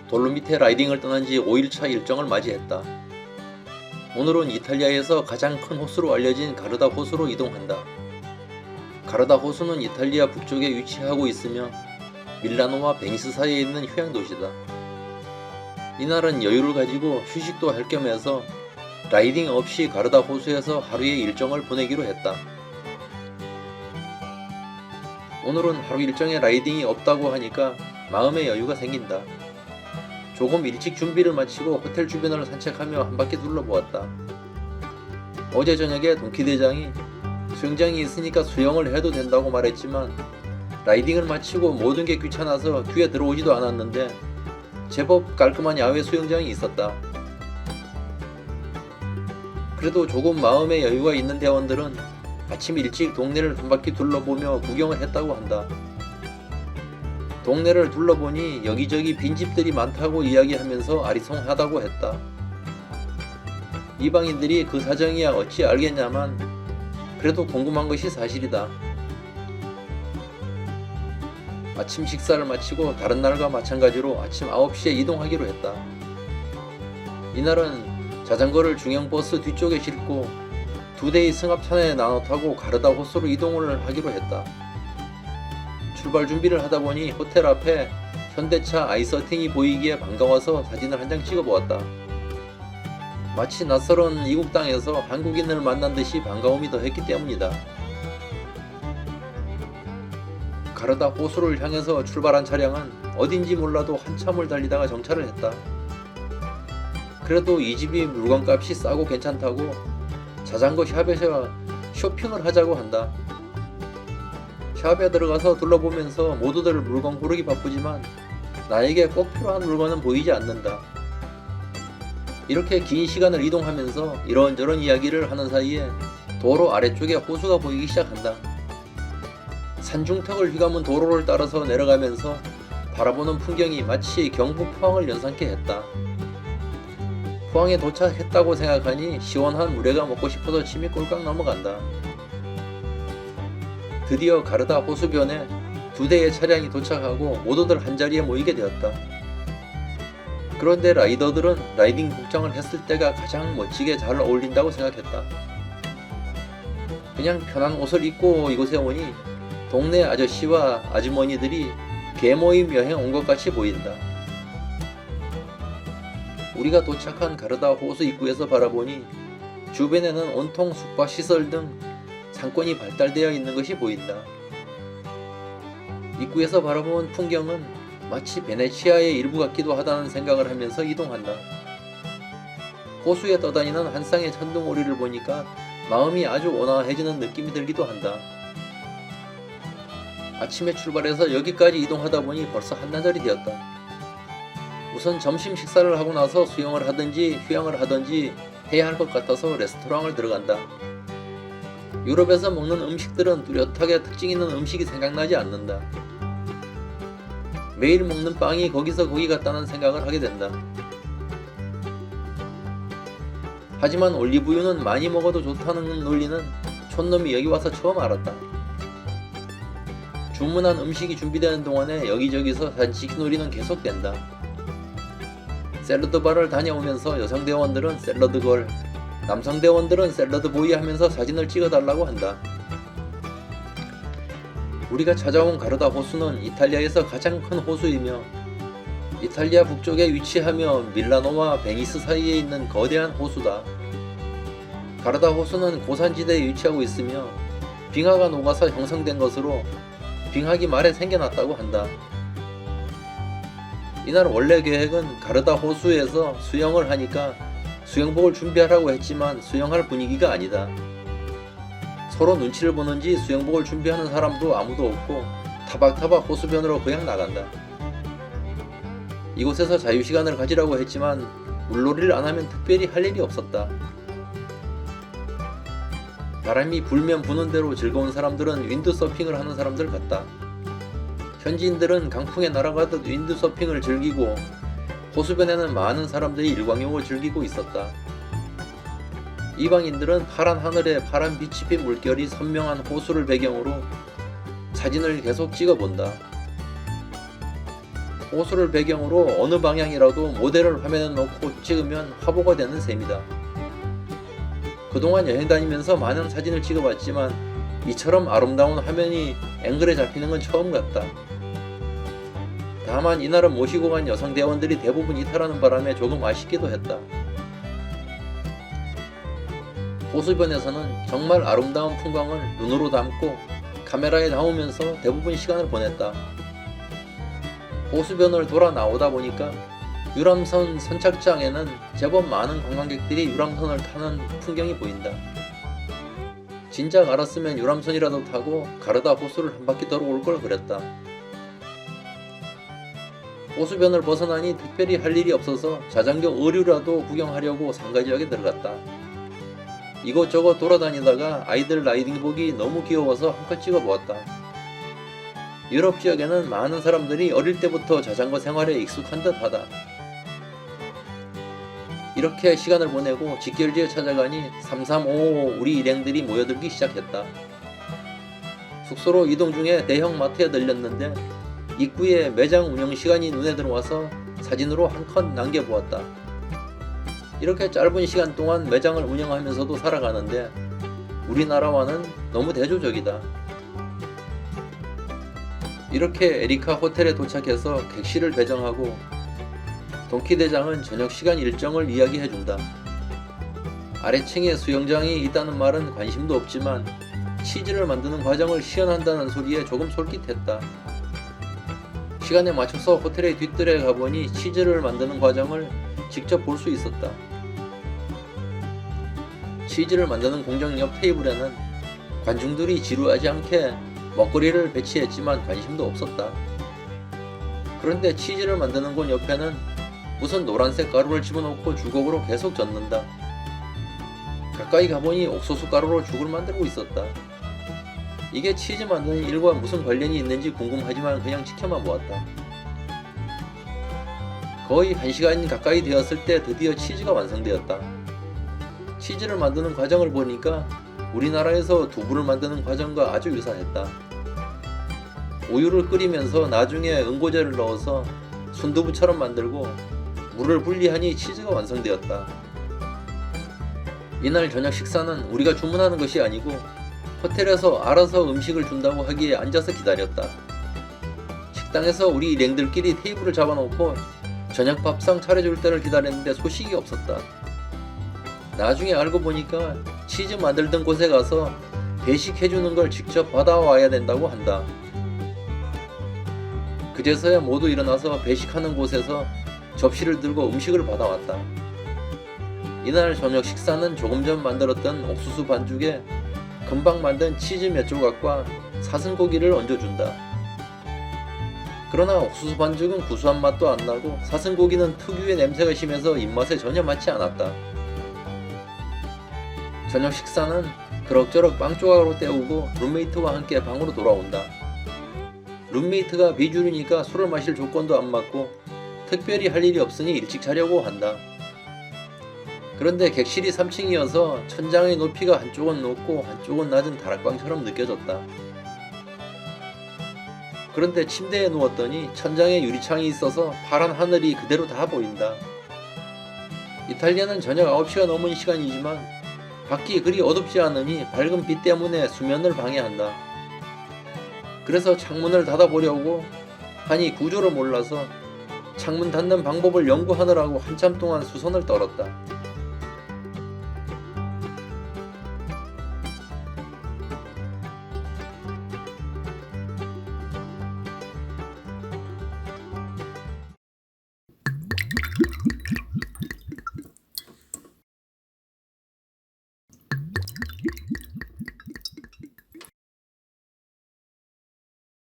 돌로미테 라이딩을 떠난 지 5일차 일정을 맞이했다. 오늘은 이탈리아에서 가장 큰 호수로 알려진 가르다 호수로 이동한다. 가르다 호수는 이탈리아 북쪽에 위치하고 있으며 밀라노와 베니스 사이에 있는 휴양 도시다. 이날은 여유를 가지고 휴식도 할 겸해서 라이딩 없이 가르다 호수에서 하루의 일정을 보내기로 했다. 오늘은 하루 일정에 라이딩이 없다고 하니까 마음의 여유가 생긴다. 조금 일찍 준비를 마치고 호텔 주변을 산책하며 한 바퀴 둘러보았다. 어제 저녁에 동키 대장이 수영장이 있으니까 수영을 해도 된다고 말했지만 라이딩을 마치고 모든 게 귀찮아서 귀에 들어오지도 않았는데 제법 깔끔한 야외 수영장이 있었다. 그래도 조금 마음의 여유가 있는 대원들은 아침 일찍 동네를 한 바퀴 둘러보며 구경을 했다고 한다. 동네를 둘러보니 여기저기 빈집들이 많다고 이야기하면서 아리송하다고 했다. 이방인들이 그 사정이야 어찌 알겠냐만 그래도 궁금한 것이 사실이다. 아침 식사를 마치고 다른 날과 마찬가지로 아침 9시에 이동하기로 했다. 이날은 자전거를 중형버스 뒤쪽에 싣고 두 대의 승합차에 나눠 타고 가르다 호수로 이동을 하기로 했다. 출발 준비를 하다 보니 호텔 앞에 현대차 i30이 보이기에 반가워서 사진을 한 장 찍어보았다. 마치 낯설은 이국 땅에서 한국인을 만난 듯이 반가움이 더했기 때문이다. 가르다 호수를 향해서 출발한 차량은 어딘지 몰라도 한참을 달리다가 정차를 했다. 그래도 이 집이 물건값이 싸고 괜찮다고 자전거 샵에서 쇼핑을 하자고 한다. 샵에 들어가서 둘러보면서 모두들 물건 고르기 바쁘지만 나에게 꼭 필요한 물건은 보이지 않는다. 이렇게 긴 시간을 이동하면서 이런저런 이야기를 하는 사이에 도로 아래쪽에 호수가 보이기 시작한다. 산중턱을 휘감은 도로를 따라서 내려가면서 바라보는 풍경이 마치 경북 포항을 연상케 했다. 포항에 도착했다고 생각하니 시원한 물회가 먹고 싶어서 침이 꼴깍 넘어간다. 드디어 가르다 호수변에 두 대의 차량이 도착하고 모두들 한자리에 모이게 되었다. 그런데 라이더들은 라이딩 복장을 했을 때가 가장 멋지게 잘 어울린다고 생각했다. 그냥 편한 옷을 입고 이곳에 오니 동네 아저씨와 아주머니들이 개모임 여행 온 것 같이 보인다. 우리가 도착한 가르다 호수 입구에서 바라보니 주변에는 온통 숙박시설 등 상권이 발달되어 있는 것이 보인다. 입구에서 바라본 풍경은 마치 베네치아의 일부 같기도 하다는 생각을 하면서 이동한다. 호수에 떠다니는 한 쌍의 천둥오리를 보니까 마음이 아주 온화해지는 느낌이 들기도 한다. 아침에 출발해서 여기까지 이동하다 보니 벌써 한나절이 되었다. 우선 점심 식사를 하고 나서 수영을 하든지 휴양을 하든지 해야 할 것 같아서 레스토랑을 들어간다. 유럽에서 먹는 음식들은 뚜렷하게 특징 있는 음식이 생각나지 않는다. 매일 먹는 빵이 거기서 거기 같다는 생각을 하게 된다. 하지만 올리브유는 많이 먹어도 좋다는 논리는 촌놈이 여기 와서 처음 알았다. 주문한 음식이 준비되는 동안에 여기저기서 사진놀이는 계속된다. 샐러드바를 다녀오면서 여성 대원들은 샐러드걸, 남성 대원들은 샐러드보이 하면서 사진을 찍어달라고 한다. 우리가 찾아온 가르다 호수는 이탈리아에서 가장 큰 호수이며 이탈리아 북쪽에 위치하며 밀라노와 베니스 사이에 있는 거대한 호수다. 가르다 호수는 고산지대에 위치하고 있으며 빙하가 녹아서 형성된 것으로 빙하기 말에 생겨났다고 한다. 이날 원래 계획은 가르다 호수에서 수영을 하니까 수영복을 준비하라고 했지만 수영할 분위기가 아니다. 서로 눈치를 보는지 수영복을 준비하는 사람도 아무도 없고 타박타박 호수변으로 그냥 나간다. 이곳에서 자유시간을 가지라고 했지만 물놀이를 안 하면 특별히 할 일이 없었다. 바람이 불면 부는 대로 즐거운 사람들은 윈드서핑을 하는 사람들 같다. 현지인들은 강풍에 날아가듯 윈드서핑을 즐기고 호수변에는 많은 사람들이 일광욕을 즐기고 있었다. 이방인들은 파란 하늘에 파란 빛이 핀 물결이 선명한 호수를 배경으로 사진을 계속 찍어본다. 호수를 배경으로 어느 방향이라도 모델을 화면에 놓고 찍으면 화보가 되는 셈이다. 그동안 여행 다니면서 많은 사진을 찍어봤지만 이처럼 아름다운 화면이 앵글에 잡히는 건 처음 같다. 다만 이날은 모시고 간 여성 대원들이 대부분 이탈하는 바람에 조금 아쉽기도 했다. 호수변에서는 정말 아름다운 풍광을 눈으로 담고 카메라에 담으면서 대부분 시간을 보냈다. 호수변을 돌아 나오다 보니까 유람선 선착장에는 제법 많은 관광객들이 유람선을 타는 풍경이 보인다. 진작 알았으면 유람선이라도 타고 가르다 호수를 한 바퀴 돌아올 걸 그랬다. 호수변을 벗어나니 특별히 할 일이 없어서 자전거 의류라도 구경하려고 상가지역에 들어갔다. 이곳저곳 돌아다니다가 아이들 라이딩복이 너무 귀여워서 한껏 찍어보았다. 유럽 지역에는 많은 사람들이 어릴 때부터 자전거 생활에 익숙한 듯하다. 이렇게 시간을 보내고 직결지에 찾아가니 3355 우리 일행들이 모여들기 시작했다. 숙소로 이동 중에 대형 마트에 들렸는데 입구에 매장 운영 시간이 눈에 들어와서 사진으로 한 컷 남겨보았다. 이렇게 짧은 시간 동안 매장을 운영하면서도 살아가는데 우리나라와는 너무 대조적이다. 이렇게 에리카 호텔에 도착해서 객실을 배정하고 동키 대장은 저녁 시간 일정을 이야기해준다. 아래층에 수영장이 있다는 말은 관심도 없지만 치즈를 만드는 과정을 시연한다는 소리에 조금 솔깃했다. 시간에 맞춰서 호텔의 뒷뜰에 가보니 치즈를 만드는 과정을 직접 볼 수 있었다. 치즈를 만드는 공장 옆 테이블에는 관중들이 지루하지 않게 먹거리를 배치했지만 관심도 없었다. 그런데 치즈를 만드는 곳 옆에는 무슨 노란색 가루를 집어넣고 주걱으로 계속 젓는다. 가까이 가보니 옥수수 가루로 죽을 만들고 있었다. 이게 치즈 만드는 일과 무슨 관련이 있는지 궁금하지만 그냥 지켜만 보았다. 거의 1시간 가까이 되었을 때 드디어 치즈가 완성되었다. 치즈를 만드는 과정을 보니까 우리나라에서 두부를 만드는 과정과 아주 유사했다. 우유를 끓이면서 나중에 응고제를 넣어서 순두부처럼 만들고 물을 분리하니 치즈가 완성되었다. 이날 저녁 식사는 우리가 주문하는 것이 아니고 호텔에서 알아서 음식을 준다고 하기에 앉아서 기다렸다. 식당에서 우리 일행들끼리 테이블을 잡아놓고 저녁 밥상 차려줄 때를 기다렸는데 소식이 없었다. 나중에 알고 보니까 치즈 만들던 곳에 가서 배식해주는 걸 직접 받아와야 된다고 한다. 그제서야 모두 일어나서 배식하는 곳에서 접시를 들고 음식을 받아왔다. 이날 저녁 식사는 조금 전 만들었던 옥수수 반죽에 금방 만든 치즈 몇 조각과 사슴고기를 얹어준다. 그러나 옥수수 반죽은 구수한 맛도 안 나고 사슴고기는 특유의 냄새가 심해서 입맛에 전혀 맞지 않았다. 저녁 식사는 그럭저럭 빵 조각으로 때우고 룸메이트와 함께 방으로 돌아온다. 룸메이트가 비주류니까 술을 마실 조건도 안 맞고 특별히 할 일이 없으니 일찍 자려고 한다. 그런데 객실이 3층이어서 천장의 높이가 한쪽은 높고 한쪽은 낮은 다락방처럼 느껴졌다. 그런데 침대에 누웠더니 천장에 유리창이 있어서 파란 하늘이 그대로 다 보인다. 이탈리아는 저녁 9시가 넘은 시간이지만 밖이 그리 어둡지 않으니 밝은 빛 때문에 수면을 방해한다. 그래서 창문을 닫아보려고 하니 구조를 몰라서 창문 닫는 방법을 연구하느라고 한참 동안 수선을 떨었다.